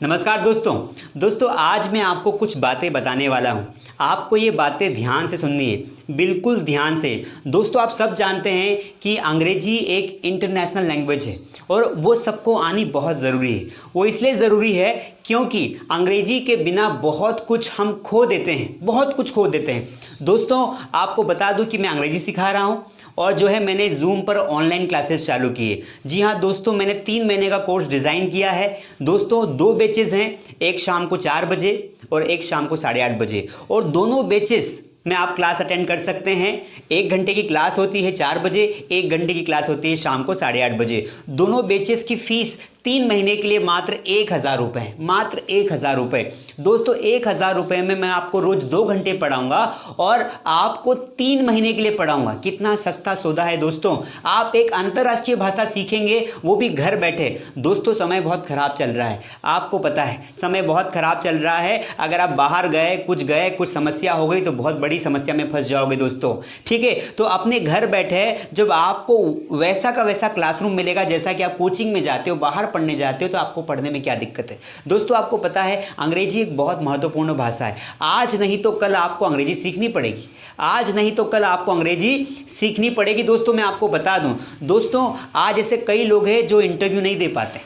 नमस्कार दोस्तों आज मैं आपको कुछ बातें बताने वाला हूं। आपको ये बातें ध्यान से सुननी है, बिल्कुल ध्यान से। दोस्तों आप सब जानते हैं कि अंग्रेजी एक इंटरनेशनल लैंग्वेज है और वो सबको आनी बहुत ज़रूरी है। वो इसलिए ज़रूरी है क्योंकि अंग्रेजी के बिना बहुत कुछ हम खो देते हैं, बहुत कुछ खो देते हैं। दोस्तों आपको बता दूं कि मैं अंग्रेजी सिखा रहा हूँ और जो है मैंने जूम पर ऑनलाइन क्लासेस चालू किए। जी हाँ दोस्तों, मैंने 3 महीने का कोर्स डिज़ाइन किया है। दोस्तों 2 बैचेस हैं, एक शाम को 4 बजे और एक शाम को 8:30 बजे, और दोनों बैचेस में आप क्लास अटेंड कर सकते हैं। 1 घंटे की क्लास होती है 4 बजे, 1 घंटे की क्लास होती है शाम को 8:30 बजे। दोनों बैचेस की फ़ीस 3 महीने के लिए मात्र 1,000 रुपये, मात्र 1,000 रुपये। दोस्तों 1,000 रुपये में मैं आपको रोज़ 2 घंटे पढ़ाऊंगा और आपको 3 महीने के लिए पढ़ाऊंगा। कितना सस्ता सौदा है दोस्तों। आप एक अंतर्राष्ट्रीय भाषा सीखेंगे, वो भी घर बैठे। दोस्तों समय बहुत ख़राब चल रहा है, आपको पता है समय बहुत ख़राब चल रहा है। अगर आप बाहर गए, कुछ समस्या हो गई तो बहुत बड़ी समस्या में फंस जाओगे दोस्तों, ठीक है। तो अपने घर बैठे जब आपको वैसा का वैसा क्लासरूम मिलेगा जैसा कि आप कोचिंग में जाते हो, बाहर पढ़ने जाते हो, तो आपको पढ़ने में क्या दिक्कत है। दोस्तों आपको पता है अंग्रेजी एक बहुत महत्वपूर्ण भाषा है। आज नहीं तो कल आपको अंग्रेजी सीखनी पड़ेगी, आज नहीं तो कल आपको अंग्रेजी सीखनी पड़ेगी। दोस्तों मैं आपको बता दूं, दोस्तों आज ऐसे कई लोग हैं जो इंटरव्यू नहीं दे पाते,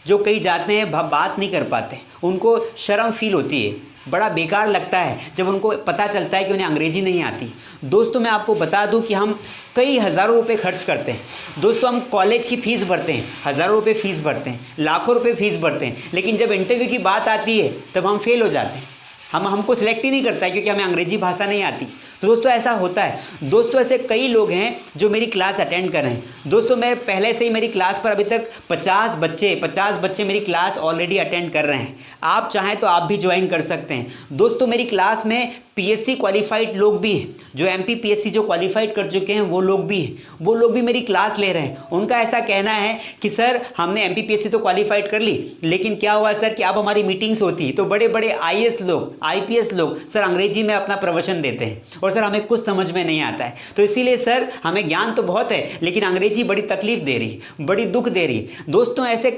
जो कहीं जाते हैं बात नहीं कर पाते, उनको शर्म फील होती है, बड़ा बेकार लगता है जब उनको पता चलता है कि उन्हें अंग्रेजी नहीं आती। दोस्तों मैं आपको बता दूं कि हम कई हज़ारों रुपए खर्च करते हैं। दोस्तों हम कॉलेज की फ़ीस भरते हैं, हज़ारों रुपए फ़ीस भरते हैं, लाखों रुपए फ़ीस भरते हैं, लेकिन जब इंटरव्यू की बात आती है तब हम फेल हो जाते हैं। हमको सिलेक्ट ही नहीं करता है क्योंकि हमें अंग्रेजी भाषा नहीं आती। तो दोस्तों ऐसा होता है। दोस्तों ऐसे कई लोग हैं जो मेरी क्लास अटेंड कर रहे हैं। दोस्तों मैं पहले से ही मेरी क्लास पर अभी तक 50 बच्चे मेरी क्लास ऑलरेडी अटेंड कर रहे हैं। आप चाहें तो आप भी ज्वाइन कर सकते हैं। दोस्तों मेरी क्लास में पीएससी क्वालिफाइड लोग भी हैं, जो एमपी पीएससी जो क्वालिफाइड कर चुके हैं वो लोग भी हैं, वो लोग भी मेरी क्लास ले रहे हैं। उनका ऐसा कहना है कि सर हमने एमपी पीएससी तो क्वालिफाइड कर ली, लेकिन क्या हुआ सर कि अब हमारी मीटिंग्स होती है तो बड़े बड़े आईएएस लोग, आईपीएस लोग सर अंग्रेजी में अपना प्रवचन देते हैं और सर हमें कुछ समझ में नहीं आता है। तो इसीलिए सर हमें ज्ञान तो बहुत है लेकिन अंग्रेजी बड़ी तकलीफ दे रही, बड़ी दुख दे रही। दोस्तों ऐसे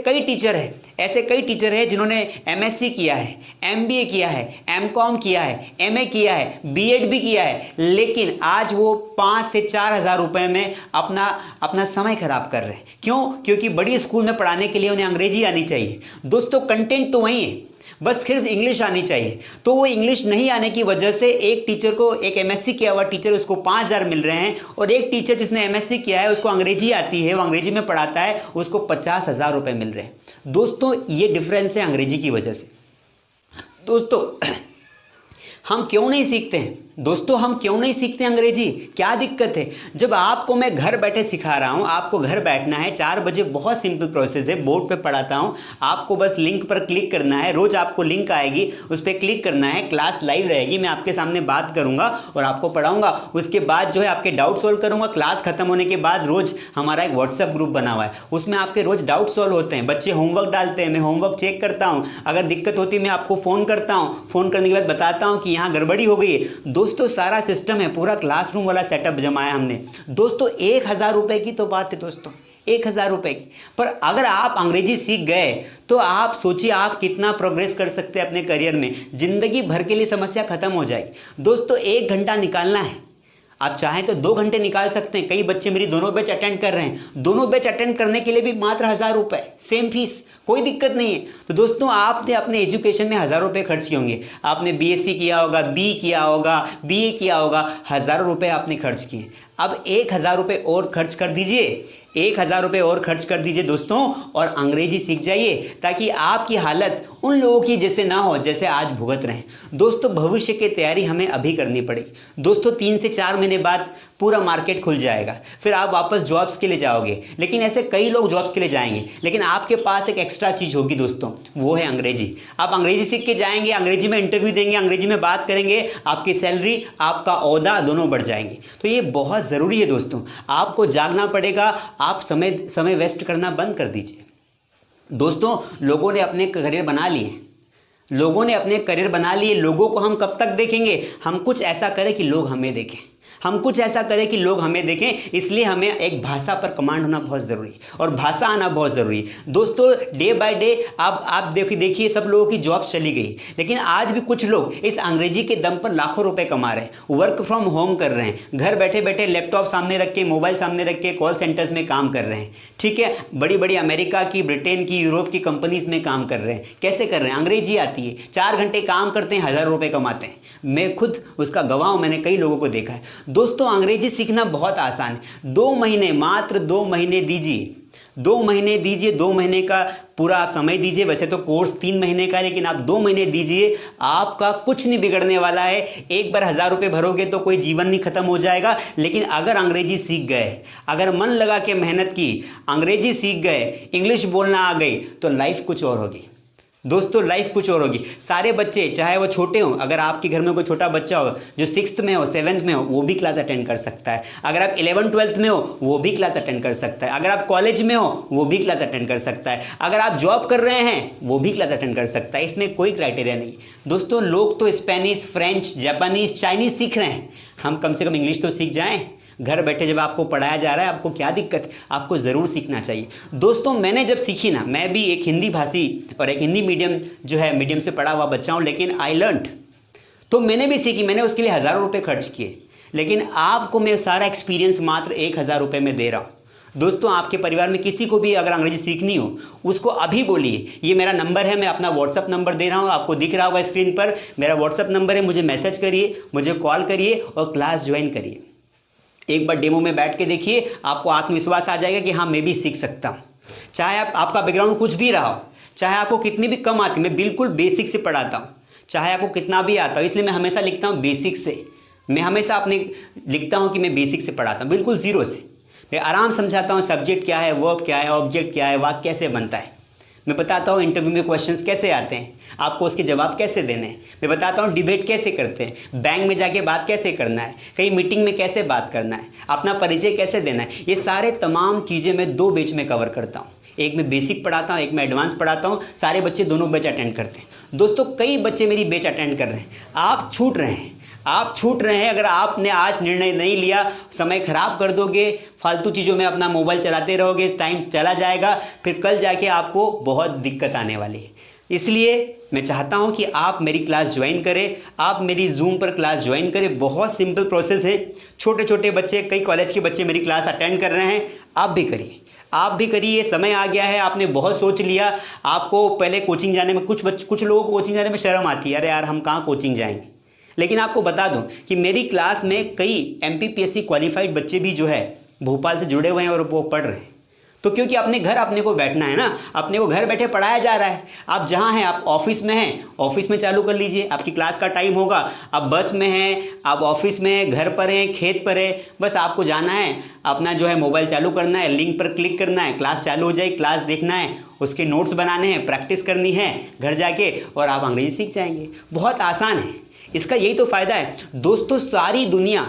कई टीचर हैं जिन्होंने एमएससी किया है, एमबीए किया है, एमकॉम किया है, एमए किया है, बीएड भी किया है, लेकिन आज वो 5 से 4 हज़ार रुपए में अपना समय खराब कर रहे हैं। क्यों? क्योंकि बड़ी स्कूल में पढ़ाने के लिए उन्हें अंग्रेजी आनी चाहिए। दोस्तों कंटेंट तो वही है, बस सिर्फ इंग्लिश आनी चाहिए। तो वो इंग्लिश नहीं आने की वजह से एक टीचर को, एक एमएससी किया हुआ टीचर, उसको 5,000 मिल रहे हैं, और एक टीचर जिसने एमएससी किया है उसको अंग्रेजी आती है, वो अंग्रेजी में पढ़ाता है, उसको 50,000 रुपये मिल रहे हैं। दोस्तों ये डिफरेंस है अंग्रेजी की वजह से। दोस्तों हम क्यों नहीं सीखते हैं? दोस्तों हम क्यों नहीं सीखते अंग्रेजी? क्या दिक्कत है? जब आपको मैं घर बैठे सिखा रहा हूं, आपको घर बैठना है 4 बजे, बहुत सिंपल प्रोसेस है, बोर्ड पे पढ़ाता हूं, आपको बस लिंक पर क्लिक करना है, रोज आपको लिंक आएगी, उस पर क्लिक करना है, क्लास लाइव रहेगी, मैं आपके सामने बात करूंगा और आपको पढ़ाऊंगा। उसके बाद जो है आपके डाउट सॉल्व करूंगा। क्लास खत्म होने के बाद रोज हमारा एक व्हाट्सएप ग्रुप बना हुआ है, उसमें आपके रोज डाउट सॉल्व होते हैं, बच्चे होमवर्क डालते हैं, मैं होमवर्क चेक करता हूँ, अगर दिक्कत होती है मैं आपको फ़ोन करता हूँ, फ़ोन करने के बाद बताता हूँ कि यहाँ गड़बड़ी हो गई है। दोस्तों सारा सिस्टम है, पूरा क्लासरूम वाला सेटअप जमाया हमने। दोस्तों 1,000 रुपए की तो बात है दोस्तों, 1,000 रुपए की। पर अगर आप अंग्रेजी सीख गए तो आप सोचिए आप कितना प्रोग्रेस कर सकते हैं अपने करियर में। जिंदगी भर के लिए समस्या खत्म हो जाएगी। दोस्तों 1 घंटा निकालना है, आप चाहें तो 2 घंटे निकाल सकते हैं। कई बच्चे मेरी दोनों बैच अटेंड कर रहे हैं, दोनों बैच अटेंड करने के लिए भी मात्र 1,000 रुपए, सेम फीस, कोई दिक्कत नहीं है। तो दोस्तों आपने अपने एजुकेशन में 1,000 रुपये खर्च किए होंगे, आपने बीएससी किया होगा, बी किया होगा, बीए किया होगा, हज़ारों रुपये आपने खर्च किए। अब 1,000 रुपये और खर्च कर दीजिए, 1,000 रुपये और खर्च कर दीजिए दोस्तों, और अंग्रेजी सीख जाइए ताकि आपकी हालत उन लोगों की जैसे ना हो जैसे आज भुगत रहे हैं। दोस्तों भविष्य की तैयारी हमें अभी करनी पड़ेगी। दोस्तों 3 से 4 महीने बाद पूरा मार्केट खुल जाएगा, फिर आप वापस जॉब्स के लिए जाओगे, लेकिन ऐसे कई लोग जॉब्स के लिए जाएंगे, लेकिन आपके पास एक एक्स्ट्रा चीज़ होगी दोस्तों, वो है अंग्रेजी। आप अंग्रेजी सीख के जाएंगे, अंग्रेजी में इंटरव्यू देंगे, अंग्रेजी में बात करेंगे, आपकी सैलरी, आपका ओहदा दोनों बढ़ जाएंगे। तो ये बहुत ज़रूरी है दोस्तों, आपको जागना पड़ेगा। आप समय वेस्ट करना बंद कर दीजिए। दोस्तों लोगों ने अपने करियर बना लिए, लोगों ने अपने करियर बना लिए, लोगों को हम कब तक देखेंगे? हम कुछ ऐसा करें कि लोग हमें देखें, हम कुछ ऐसा करें कि लोग हमें देखें, इसलिए हमें एक भाषा पर कमांड होना बहुत ज़रूरी है और भाषा आना बहुत ज़रूरी है। दोस्तों डे बाय डे आप देखिए सब लोगों की जॉब चली गई, लेकिन आज भी कुछ लोग इस अंग्रेजी के दम पर लाखों रुपए कमा रहे हैं, वर्क फ्रॉम होम कर रहे हैं, घर बैठे बैठे लैपटॉप सामने रख के, मोबाइल सामने रख के कॉल सेंटर्स में काम कर रहे हैं। ठीक है, बड़ी बड़ी अमेरिका की, ब्रिटेन की, यूरोप की कंपनीज में काम कर रहे हैं। कैसे कर रहे हैं? अंग्रेजी आती है, 4 घंटे काम करते हैं, 1000 रुपये कमाते हैं। मैं खुद उसका गवाह हूं, मैंने कई लोगों को देखा है। दोस्तों अंग्रेजी सीखना बहुत आसान है। 2 महीने, मात्र 2 महीने दीजिए, 2 महीने दीजिए, 2 महीने का पूरा आप समय दीजिए। वैसे तो कोर्स 3 महीने का है, लेकिन आप 2 महीने दीजिए, आपका कुछ नहीं बिगड़ने वाला है। एक बार 1000 रुपये भरोगे तो कोई जीवन नहीं खत्म हो जाएगा। लेकिन अगर अंग्रेजी सीख गए, अगर मन लगा के मेहनत की, अंग्रेजी सीख गए, इंग्लिश बोलना आ गई, तो लाइफ कुछ और होगी। दोस्तों लाइफ कुछ और होगी। सारे बच्चे, चाहे वो छोटे हों, अगर आपके घर में कोई छोटा बच्चा हो जो 6th में हो, 7th में हो, वो भी क्लास अटेंड कर सकता है। अगर आप 11th 12th में हो, वो भी क्लास अटेंड कर सकता है। अगर आप कॉलेज में हो, वो भी क्लास अटेंड कर सकता है। अगर आप जॉब कर रहे हैं, वो भी क्लास अटेंड कर सकता है। इसमें कोई क्राइटेरिया नहीं। दोस्तों लोग तो स्पेनिश, फ्रेंच, जापानीज, चाइनीज सीख रहे हैं, हम कम से कम इंग्लिश तो सीख जाएं। घर बैठे जब आपको पढ़ाया जा रहा है, आपको क्या दिक्कत? आपको ज़रूर सीखना चाहिए। दोस्तों मैंने जब सीखी ना, मैं भी एक हिंदी भाषी और एक हिंदी मीडियम से पढ़ा हुआ बच्चा हूँ, लेकिन आई लर्नड, तो मैंने भी सीखी। मैंने उसके लिए हज़ारों रुपये खर्च किए, लेकिन आपको मैं सारा एक्सपीरियंस मात्र 1000 रुपये में दे रहा हूँ। दोस्तों आपके परिवार में किसी को भी अगर अंग्रेजी सीखनी हो, उसको अभी बोलिए, ये मेरा नंबर है, मैं अपना व्हाट्सअप नंबर दे रहा हूँ, आपको दिख रहा होगा स्क्रीन पर, मेरा व्हाट्सअप नंबर है, मुझे मैसेज करिए, मुझे कॉल करिए और क्लास ज्वाइन करिए। एक बार डेमो में बैठ के देखिए, आपको आत्मविश्वास आ जाएगा कि हाँ मैं भी सीख सकता हूँ। चाहे आपका बैकग्राउंड कुछ भी रहा हो, चाहे आपको कितनी भी कम आती, मैं बिल्कुल बेसिक से पढ़ाता हूँ, चाहे आपको कितना भी आता हो, इसलिए मैं हमेशा लिखता हूँ बेसिक से। मैं हमेशा अपने लिखता हूँ कि मैं बेसिक से पढ़ाता हूँ, बिल्कुल ज़ीरो से। मैं आराम समझाता हूँ, सब्जेक्ट क्या है, वर्ब क्या है, ऑब्जेक्ट क्या है, वाक्य कैसे बनता है। मैं बताता हूँ इंटरव्यू में क्वेश्चंस कैसे आते हैं, आपको उसके जवाब कैसे देने हैं। मैं बताता हूँ डिबेट कैसे करते हैं, बैंक में जाके बात कैसे करना है, कहीं मीटिंग में कैसे बात करना है, अपना परिचय कैसे देना है। ये सारे तमाम चीज़ें मैं 2 बैच में कवर करता हूँ। एक मैं बेसिक पढ़ाता हूँ, एक मैं एडवांस पढ़ाता हूँ। सारे बच्चे दोनों बैच अटेंड करते हैं। दोस्तों कई बच्चे मेरी बैच अटेंड कर रहे हैं। आप छूट रहे हैं, आप छूट रहे हैं। अगर आपने आज निर्णय नहीं लिया, समय खराब कर दोगे, फालतू चीज़ों में अपना मोबाइल चलाते रहोगे, टाइम चला जाएगा, फिर कल जाके आपको बहुत दिक्कत आने वाली है। इसलिए मैं चाहता हूं कि आप मेरी क्लास ज्वाइन करें, आप मेरी जूम पर क्लास ज्वाइन करें। बहुत सिंपल प्रोसेस है। छोटे छोटे बच्चे, कई कॉलेज के बच्चे मेरी क्लास अटेंड कर रहे हैं, आप भी करिए, आप भी करिए। समय आ गया है, आपने बहुत सोच लिया। आपको पहले कोचिंग जाने में कुछ लोगों को कोचिंग जाने में शर्म आती है, अरे यार हम कहाँ कोचिंग जाएंगे। लेकिन आपको बता दूं कि मेरी क्लास में कई MPPSC क्वालिफाइड बच्चे भी जो है भोपाल से जुड़े हुए हैं और वो पढ़ रहे हैं। तो क्योंकि अपने घर अपने को बैठना है ना, अपने को घर बैठे पढ़ाया जा रहा है। आप जहाँ हैं, आप ऑफिस में हैं, ऑफिस में चालू कर लीजिए, आपकी क्लास का टाइम होगा। आप बस में हैं, आप ऑफिस में हैं, घर पर हैं, खेत पर है, बस आपको जाना है, अपना जो है मोबाइल चालू करना है, लिंक पर क्लिक करना है, क्लास चालू हो जाए, क्लास देखना है, उसके नोट्स बनाने हैं, प्रैक्टिस करनी है घर जाके, और आप अंग्रेजी सीख जाएंगे। बहुत आसान है, इसका यही तो फ़ायदा है। दोस्तों सारी दुनिया,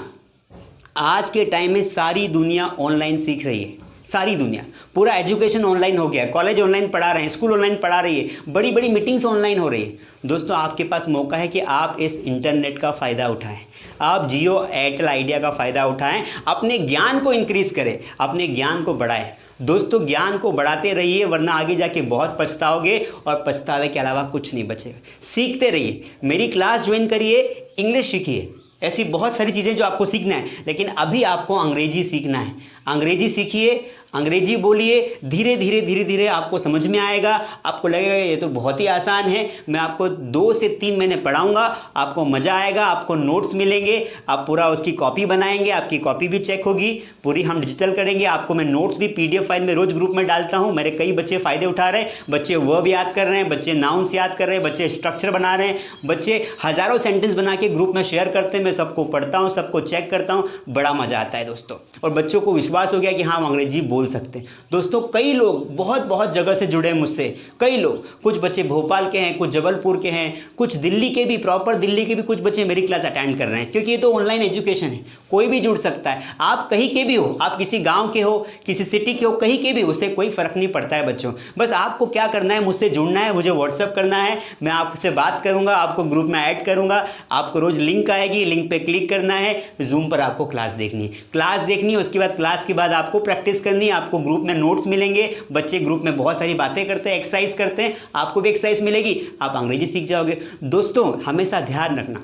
आज के टाइम में सारी दुनिया ऑनलाइन सीख रही है। सारी दुनिया, पूरा एजुकेशन ऑनलाइन हो गया है। कॉलेज ऑनलाइन पढ़ा रहे हैं, स्कूल ऑनलाइन पढ़ा रही है, बड़ी बड़ी मीटिंग्स ऑनलाइन हो रही है। दोस्तों आपके पास मौका है कि आप इस इंटरनेट का फ़ायदा उठाएं, आप जियो, एयरटेल, आइडिया का फ़ायदा उठाएं, अपने ज्ञान को इंक्रीज़ करें, अपने ज्ञान को बढ़ाएं। दोस्तों ज्ञान को बढ़ाते रहिए, वरना आगे जाके बहुत पछताओगे और पछतावे के अलावा कुछ नहीं बचेगा। सीखते रहिए, मेरी क्लास ज्वाइन करिए, इंग्लिश सीखिए, ऐसी बहुत सारी चीज़ें जो आपको सीखना है। लेकिन अभी आपको अंग्रेजी सीखना है। अंग्रेजी सीखिए, अंग्रेजी बोलिए, धीरे धीरे धीरे धीरे आपको समझ में आएगा। आपको लगेगा ये तो बहुत ही आसान है। मैं आपको 2 से 3 महीने पढ़ाऊंगा, आपको मज़ा आएगा, आपको नोट्स मिलेंगे, आप पूरा उसकी कॉपी बनाएंगे, आपकी कॉपी भी चेक होगी, पूरी हम डिजिटल करेंगे। आपको मैं नोट्स भी PDF फाइल में रोज़ ग्रुप में डालता हूँ। मेरे कई बच्चे फ़ायदे उठा रहे हैं, बच्चे वर्ब याद कर रहे हैं, बच्चे नाउन्स याद कर रहे हैं, बच्चे स्ट्रक्चर बना रहे हैं, बच्चे हज़ारों सेंटेंस बना के ग्रुप में शेयर करते हैं। मैं सबको पढ़ता हूँ, सबको चेक करता हूँ, बड़ा मज़ा आता है दोस्तों। और बच्चों को विश्वास हो गया कि हाँ हम अंग्रेजी बोल बोल सकते हैं। दोस्तों कई लोग बहुत बहुत जगह से जुड़े हैं मुझसे, कई लोग, कुछ बच्चे भोपाल के हैं, कुछ जबलपुर के हैं, कुछ दिल्ली के भी, प्रॉपर दिल्ली के भी कुछ बच्चे मेरी क्लास अटेंड कर रहे हैं, क्योंकि ये तो ऑनलाइन एजुकेशन है, कोई भी जुड़ सकता है। आप कहीं के भी हो, आप किसी गाँव के हो, किसी सिटी के हो, कहीं के भी, उससे कोई फ़र्क नहीं पड़ता है बच्चों। बस आपको क्या करना है, मुझसे जुड़ना है, मुझे व्हाट्सअप करना है, मैं आपसे बात करूँगा, आपको ग्रुप में ऐड करूँगा, आपको रोज़ लिंक आएगी, लिंक पे क्लिक करना है, जूम पर आपको क्लास देखनी है, उसके बाद क्लास के बाद आपको प्रैक्टिस करनी है, आपको ग्रुप में नोट्स मिलेंगे, बच्चे ग्रुप में बहुत सारी बातें करते हैं, एक्सरसाइज करते हैं, आपको भी एक्सरसाइज मिलेगी, आप अंग्रेजी सीख जाओगे। दोस्तों हमेशा ध्यान रखना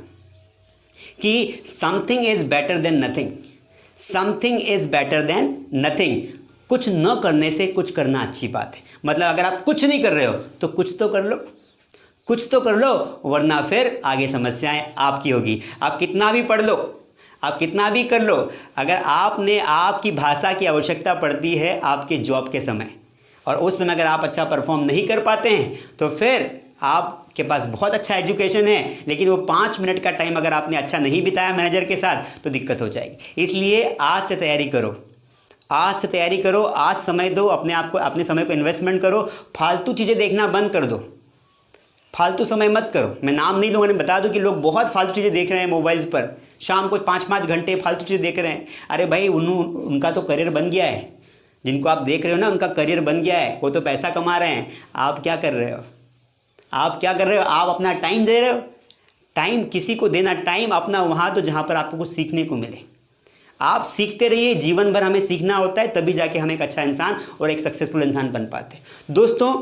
कि something is better than nothing, something is better than nothing. कुछ न करने से कुछ करना अच्छी बात है। मतलब अगर आप कुछ नहीं कर रहे हो तो कुछ तो कर लो, कुछ तो कर लो, वरना फिर आगे समस्याएं आपकी होगी। आप कितना भी पढ़ लो, आप कितना भी कर लो, अगर आपकी भाषा की आवश्यकता पड़ती है आपके जॉब के समय, और उस समय अगर आप अच्छा परफॉर्म नहीं कर पाते हैं तो फिर आपके पास बहुत अच्छा एजुकेशन है, लेकिन वो 5 मिनट का टाइम अगर आपने अच्छा नहीं बिताया मैनेजर के साथ तो दिक्कत हो जाएगी। इसलिए आज से तैयारी करो, आज से तैयारी करो, आज समय दो, अपने समय को इन्वेस्टमेंट करो, फालतू चीज़ें देखना बंद कर दो, फालतू समय मत करो। मैं नाम नहीं लूँगा, मैं बता दूं कि लोग बहुत फालतू चीज़ें देख रहे हैं मोबाइल्स पर, शाम को 5-5 घंटे फालतू चीज़ें देख रहे हैं। अरे भाई उनका तो करियर बन गया है, जिनको आप देख रहे हो ना उनका करियर बन गया है, वो तो पैसा कमा रहे हैं। आप क्या कर रहे हो, आप क्या कर रहे हो? आप अपना टाइम दे रहे हो। टाइम किसी को देना, टाइम अपना वहाँ तो जहाँ पर आपको कुछ सीखने को मिले। आप सीखते रहिए, जीवन भर हमें सीखना होता है, तभी जाके हम एक अच्छा इंसान और एक सक्सेसफुल इंसान बन पाते हैं। दोस्तों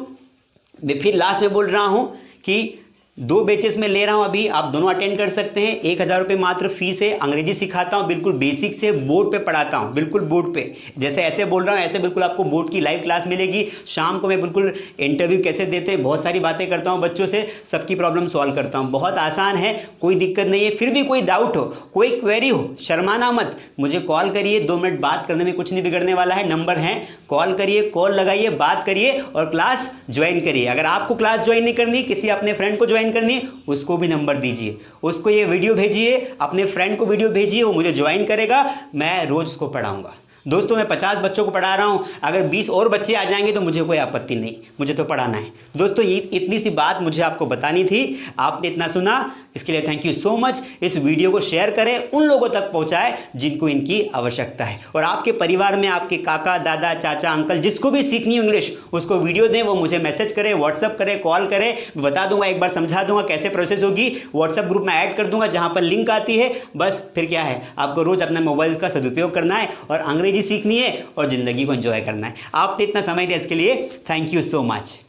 मैं फिर लास्ट में बोल रहा हूँ कि 2 बैचेस में ले रहा हूं अभी, आप दोनों अटेंड कर सकते हैं। 1000 रुपये मात्र फीस है। अंग्रेजी सिखाता हूं, बिल्कुल बेसिक से बोर्ड पे पढ़ाता हूं, बिल्कुल बोर्ड पे, जैसे ऐसे बोल रहा हूं ऐसे बिल्कुल आपको बोर्ड की लाइव क्लास मिलेगी। शाम को मैं बिल्कुल इंटरव्यू कैसे देते हैं, बहुत सारी बातें करता हूं बच्चों से, सबकी प्रॉब्लम सॉल्व करता हूं। बहुत आसान है, कोई दिक्कत नहीं है। फिर भी कोई डाउट हो, कोई क्वेरी हो, शर्माना मत, मुझे कॉल करिए। 2 मिनट बात करने में कुछ नहीं बिगड़ने वाला है। नंबर है, कॉल करिए, कॉल लगाइए, बात करिए और क्लास ज्वाइन करिए। अगर आपको क्लास ज्वाइन नहीं करनी, किसी अपने फ्रेंड को ज्वाइन करनी, उसको भी नंबर दीजिए, उसको ये वीडियो भेजिए, अपने फ्रेंड को वीडियो भेजिए, वो मुझे ज्वाइन करेगा, मैं रोज उसको पढ़ाऊंगा। दोस्तों मैं 50 बच्चों को पढ़ा रहा हूं, अगर 20 और बच्चे आ जाएंगे तो मुझे कोई आपत्ति नहीं, मुझे तो पढ़ाना है। दोस्तों ये इतनी सी बात मुझे आपको बतानी थी, आपने इतना सुना, इसके लिए थैंक यू सो मच। इस वीडियो को शेयर करें, उन लोगों तक पहुंचाएं जिनको इनकी आवश्यकता है, और आपके परिवार में आपके काका, दादा, चाचा, अंकल, जिसको भी सीखनी हो इंग्लिश, उसको वीडियो दें, वो मुझे मैसेज करें, व्हाट्सअप करें, कॉल करें, बता दूंगा, एक बार समझा दूंगा कैसे प्रोसेस होगी। व्हाट्सअप ग्रुप में ऐड कर दूंगा जहां पर लिंक आती है। बस फिर क्या है, आपको रोज अपना मोबाइल का सदुपयोग करना है और अंग्रेजी सीखनी है और ज़िंदगी को एंजॉय करना है। आपने इतना समय दिया, इसके लिए थैंक यू सो मच।